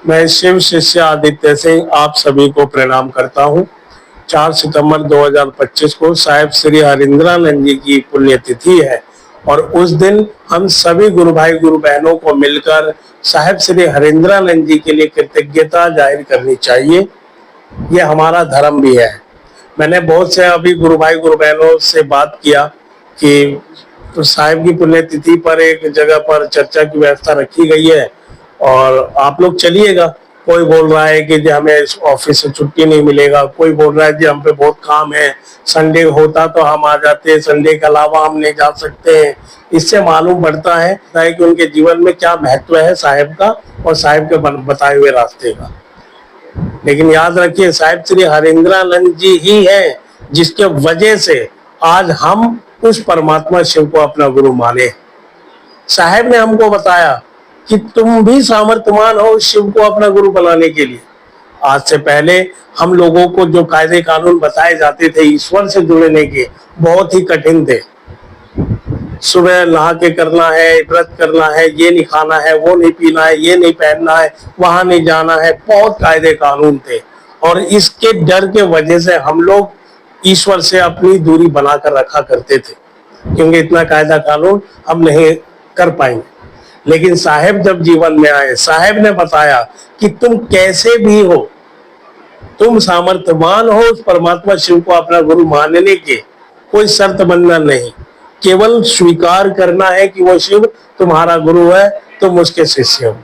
मैं शिव शिष्य आदित्य सिंह आप सभी को प्रणाम करता हूँ। 4 सितंबर 2025 को साहिब श्री हरिंद्रानंद जी की पुण्यतिथि है और उस दिन हम सभी गुरु भाई गुरु बहनों को मिलकर साहिब श्री हरिंद्रानंद जी के लिए कृतज्ञता जाहिर करनी चाहिए। ये हमारा धर्म भी है। मैंने बहुत से अभी गुरु भाई गुरु बहनों से बात किया कि तो साहिब की पुण्यतिथि पर एक जगह पर चर्चा की व्यवस्था रखी गई है और आप लोग चलिएगा। कोई बोल रहा है कि जी हमें ऑफिस से छुट्टी नहीं मिलेगा, कोई बोल रहा है जी हम पे बहुत काम है, संडे होता तो हम आ जाते, संडे के अलावा हम नहीं जा सकते हैं। इससे मालूम पड़ता है कि उनके जीवन में क्या महत्व है साहिब का और साहिब के बताए हुए रास्ते का। लेकिन याद रखिए साहिब श्री हरिंद्रानंद जी ही है जिसके वजह से आज हम उस परमात्मा शिव को अपना गुरु माने। साहिब ने हमको बताया कि तुम भी सामर्थ्यवान हो शिव को अपना गुरु बनाने के लिए। आज से पहले हम लोगों को जो कायदे कानून बताए जाते थे ईश्वर से जुड़ने के, बहुत ही कठिन थे। सुबह नहा के करना है, व्रत करना है, ये नहीं खाना है, वो नहीं पीना है, ये नहीं पहनना है, वहां नहीं जाना है, बहुत कायदे कानून थे। और इसके डर के वजह से हम लोग ईश्वर से अपनी दूरी बनाकर रखा करते थे, क्योंकि इतना कायदा कानून हम नहीं कर पाएंगे। लेकिन साहिब जब जीवन में आए, साहिब ने बताया कि तुम कैसे भी हो, तुम सामर्थ्यवान हो उस परमात्मा शिव को अपना गुरु मानने के, कोई शर्त बंधन नहीं, केवल स्वीकार करना है कि वो शिव तुम्हारा गुरु है, तुम उसके शिष्य हो,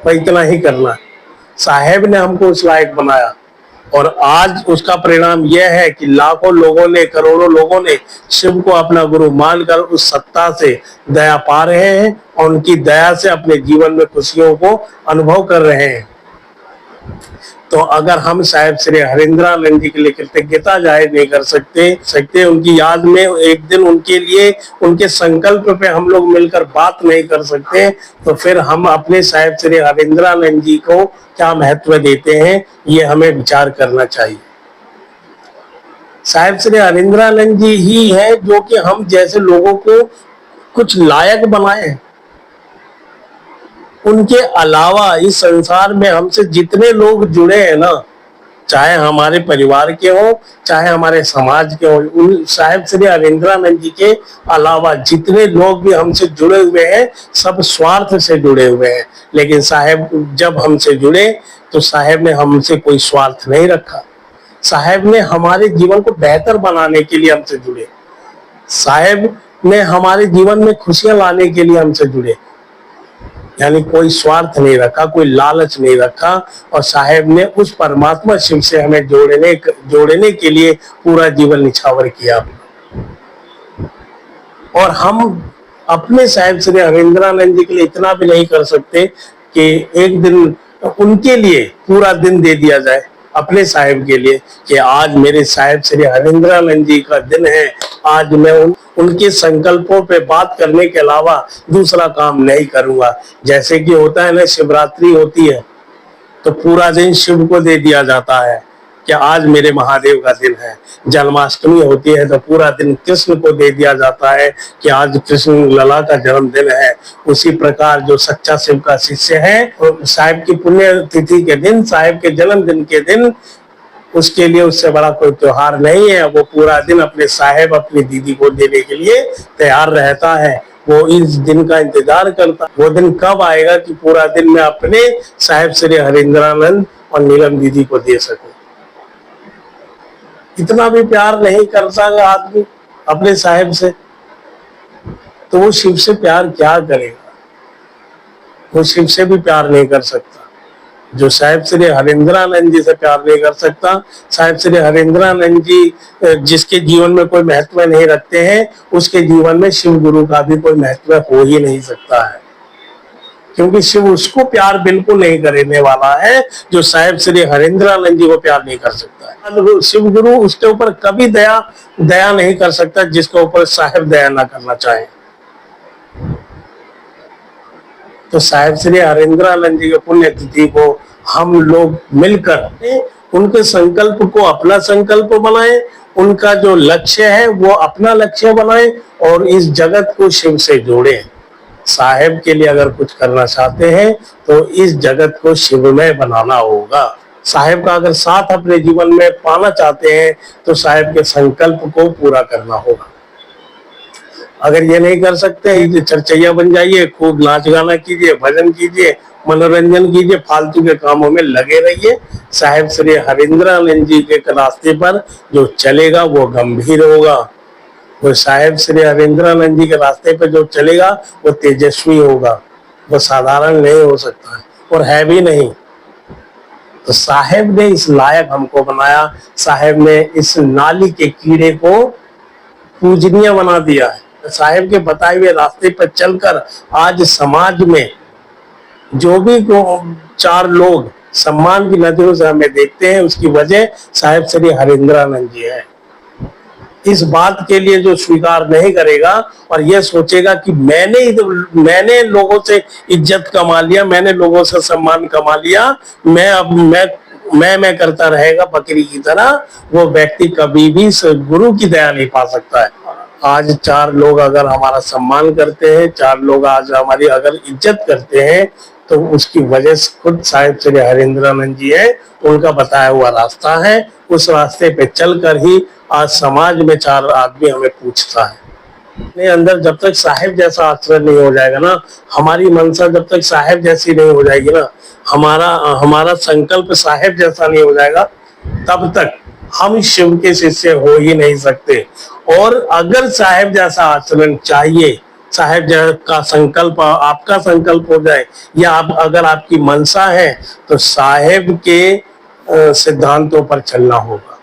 तो इतना ही करना है। साहिब ने हमको उस लायक बनाया और आज उसका परिणाम यह है कि लाखों लोगों ने, करोड़ों लोगों ने शिव को अपना गुरु मानकर उस सत्ता से दया पा रहे हैं और उनकी दया से अपने जीवन में खुशियों को अनुभव कर रहे हैं। तो अगर हम साहिब श्री हरिंद्रानंद जी के लिए कृतज्ञता जाहिर नहीं कर सकते उनकी याद में एक दिन उनके लिए, उनके संकल्प पे हम लोग मिलकर बात नहीं कर सकते, तो फिर हम अपने साहिब श्री हरिंद्रानंद जी को क्या महत्व देते हैं, ये हमें विचार करना चाहिए। साहिब श्री हरिंद्रानंद जी ही है जो कि हम जैसे लोगों को कुछ लायक बनाए। उनके अलावा इस संसार में हमसे जितने लोग जुड़े हैं ना, चाहे हमारे परिवार के हो, चाहे हमारे समाज के हो, उन साहिब श्री हरिंद्रानंद जी के अलावा जितने लोग भी हमसे जुड़े हुए हैं सब स्वार्थ से जुड़े हुए हैं। लेकिन साहिब जब हमसे जुड़े तो साहिब ने हमसे कोई स्वार्थ नहीं रखा। साहिब ने हमारे जीवन को बेहतर बनाने के लिए हमसे जुड़े। साहिब ने हमारे जीवन में खुशियां लाने के लिए हमसे जुड़े, यानी कोई स्वार्थ नहीं रखा, कोई लालच नहीं रखा। और साहिब ने उस परमात्मा शिव से हमें जोड़ने के लिए पूरा जीवन निछावर किया। और हम अपने साहिब श्री हरिंद्रानंद जी के लिए इतना भी नहीं कर सकते कि एक दिन उनके लिए पूरा दिन दे दिया जाए, अपने साहिब के लिए कि आज मेरे साहिब श्री हरिंद्रानंद जी का दिन है, आज मैं उनके संकल्पों पे बात करने के अलावा दूसरा काम नहीं करूंगा। जैसे कि होता है ना, शिवरात्रि होती है तो पूरा दिन शिव को दे दिया जाता है कि आज मेरे महादेव का दिन है। जन्माष्टमी होती है तो पूरा दिन कृष्ण को दे दिया जाता है कि आज कृष्ण लला का जन्मदिन है। उसी प्रकार जो सच्चा शिव का शिष्य है, साहिब की पुण्य तिथि के दिन, साहिब के जन्मदिन के दिन, उसके लिए उससे बड़ा कोई त्योहार नहीं है। वो पूरा दिन अपने साहिब, अपनी दीदी को देने के लिए तैयार रहता है। वो इस दिन का इंतजार करता, वो दिन कब आएगा कि पूरा दिन मैं अपने साहिब श्री हरिंद्रानंद और नीलम दीदी को दे सकूं। इतना भी प्यार नहीं करता आदमी अपने साहिब से, तो वो शिव से प्यार क्या करेगा? वो शिव से भी प्यार नहीं कर सकता। जो साहिब श्री हरिंद्रानंद जी से प्यार नहीं कर सकता, साहिब श्री हरिंद्रानंद जी जिसके जीवन में कोई महत्व नहीं रखते हैं, उसके जीवन में शिव गुरु का भी कोई महत्व हो ही नहीं सकता है। क्योंकि शिव उसको प्यार बिल्कुल नहीं करने वाला है जो साहिब श्री हरिंद्रानंद जी को प्यार नहीं कर सकता है। शिव गुरु उसके ऊपर कभी दया नहीं कर सकता जिसके ऊपर साहिब दया ना करना चाहे। तो साहिब श्री हरिंद्रानंद जी के पुण्य तिथि को हम लोग मिलकर उनके संकल्प को अपना संकल्प बनाएं, उनका जो लक्ष्य है वो अपना लक्ष्य बनाएं और इस जगत को शिव से जोड़ें। साहेब के लिए अगर कुछ करना चाहते हैं तो इस जगत को शिवमय बनाना होगा। साहेब का अगर साथ अपने जीवन में पाना चाहते हैं तो साहेब के संकल्प को पूरा करना होगा। अगर ये नहीं कर सकते हैं, चर्चैया बन जाइए, खूब नाच गाना कीजिए, भजन कीजिए, मनोरंजन कीजिए, फालतू के कामों में लगे रहिए। साहेब श्री हरिंद्रानंद जी के रास्ते पर जो चलेगा वो गंभीर होगा। वो साहेब श्री हरिंद्रानंद जी के रास्ते पर जो चलेगा वो तेजस्वी होगा, वो साधारण नहीं हो सकता है और है भी नहीं। तो साहेब ने इस लायक हमको बनाया, साहेब ने इस नाली के कीड़े को पूजनीय बना दिया है। साहेब के बताए हुए रास्ते पर चलकर आज समाज में जो भी चार लोग सम्मान की नजरों से हमें देखते हैं, उसकी वजह साहेब श्री हरिंद्रानंद जी है। इस बात के लिए जो स्वीकार नहीं करेगा और यह सोचेगा कि मैंने लोगों से इज्जत कमा लिया, मैंने लोगों से सम्मान कमा लिया, मैं करता रहेगा बकरी की तरह, वो व्यक्ति कभी भी गुरु की दया नहीं पा सकता है। आज चार लोग अगर हमारा सम्मान करते हैं, चार लोग आज हमारी अगर इज्जत करते हैं, तो उसकी वजह से खुद साहिब श्री हरिंद्रानंद जी है, उनका बताया हुआ रास्ता है। उस रास्ते पे चलकर ही आज समाज में चार आदमी हमें पूछता है। अपने अंदर जब तक साहेब जैसा आचरण नहीं हो जाएगा ना, हमारी मनसा जब तक साहेब जैसी नहीं हो जाएगी ना, हमारा संकल्प साहेब जैसा नहीं हो जाएगा, तब तक हम शिव के शिष्य हो ही नहीं सकते। और अगर साहेब जैसा आचरण चाहिए, साहेब का संकल्प आपका संकल्प हो जाए, या अगर आपकी मनसा है, तो साहेब के सिद्धांतों पर चलना होगा।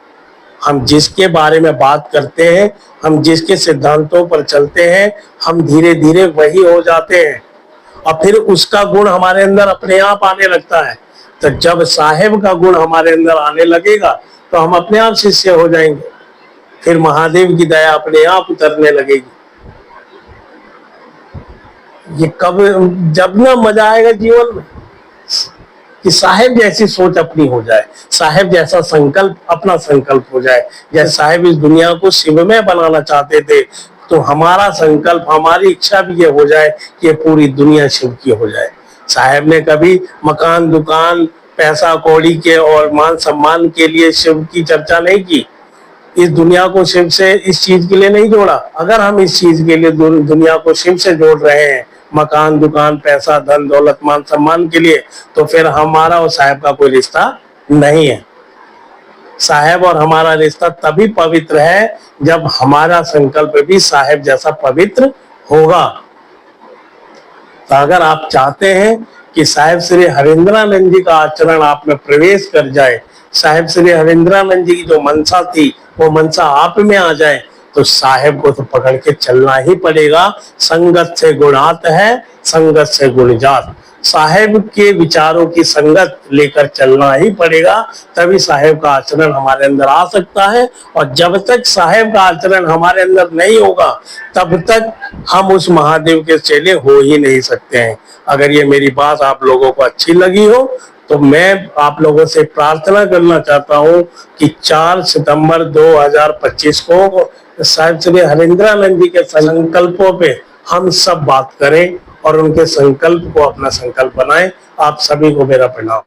हम जिसके बारे में बात करते हैं, हम जिसके सिद्धांतों पर चलते हैं, हम धीरे धीरे वही हो जाते हैं और फिर उसका गुण हमारे अंदर अपने आप आने लगता है। तो जब साहेब का गुण हमारे अंदर आने लगेगा तो हम अपने आप शिष्य हो जाएंगे, फिर महादेव की दया अपने आप उतरने लगेगी। ये कब जब ना मजा आएगा जीवन में कि साहेब जैसी सोच अपनी हो जाए, साहेब जैसा संकल्प अपना संकल्प हो जाए। जैसे साहेब इस दुनिया को शिवमय बनाना चाहते थे, तो हमारा संकल्प, हमारी इच्छा भी ये हो जाए कि पूरी दुनिया शिव की हो जाए। साहेब ने कभी मकान, दुकान, पैसा कौड़ी के और मान सम्मान के लिए शिव की चर्चा नहीं की। इस दुनिया को शिव से इस चीज के लिए नहीं जोड़ा। अगर हम इस चीज के लिए दुनिया को शिव से जोड़ रहे हैं, मकान, दुकान, पैसा, धन दौलत, मान सम्मान के लिए, तो फिर हमारा और साहेब का कोई रिश्ता नहीं है। साहेब और हमारा रिश्ता तभी पवित्र है जब हमारा संकल्प भी साहेब जैसा पवित्र होगा। तो अगर आप चाहते हैं कि साहेब श्री हरिंद्रानंद जी का आचरण आप में प्रवेश कर जाए, साहेब श्री हरिंद्रानंद जी की जो मनसा थी वो मनसा आप में आ जाए, तो साहेब को तो पकड़ के चलना ही पड़ेगा। संगत से गुणात है, संगत से गुण जात। साहेब के विचारों की संगत लेकर चलना ही पड़ेगा, तभी साहेब का आचरण हमारे अंदर आ सकता है। और जब तक साहेब का आचरण हमारे अंदर नहीं होगा, तब तक हम उस महादेव के चेले हो ही नहीं सकते हैं। अगर ये मेरी बात आप लोगों को अच्छी लगी हो, तो मैं आप लोगों से प्रार्थना करना चाहता हूं कि 4 सितंबर 2025 को साहिब श्री हरिंद्रानंद जी के संकल्पों पे हम सब बात करें और उनके संकल्प को अपना संकल्प बनाएं। आप सभी को मेरा प्रणाम।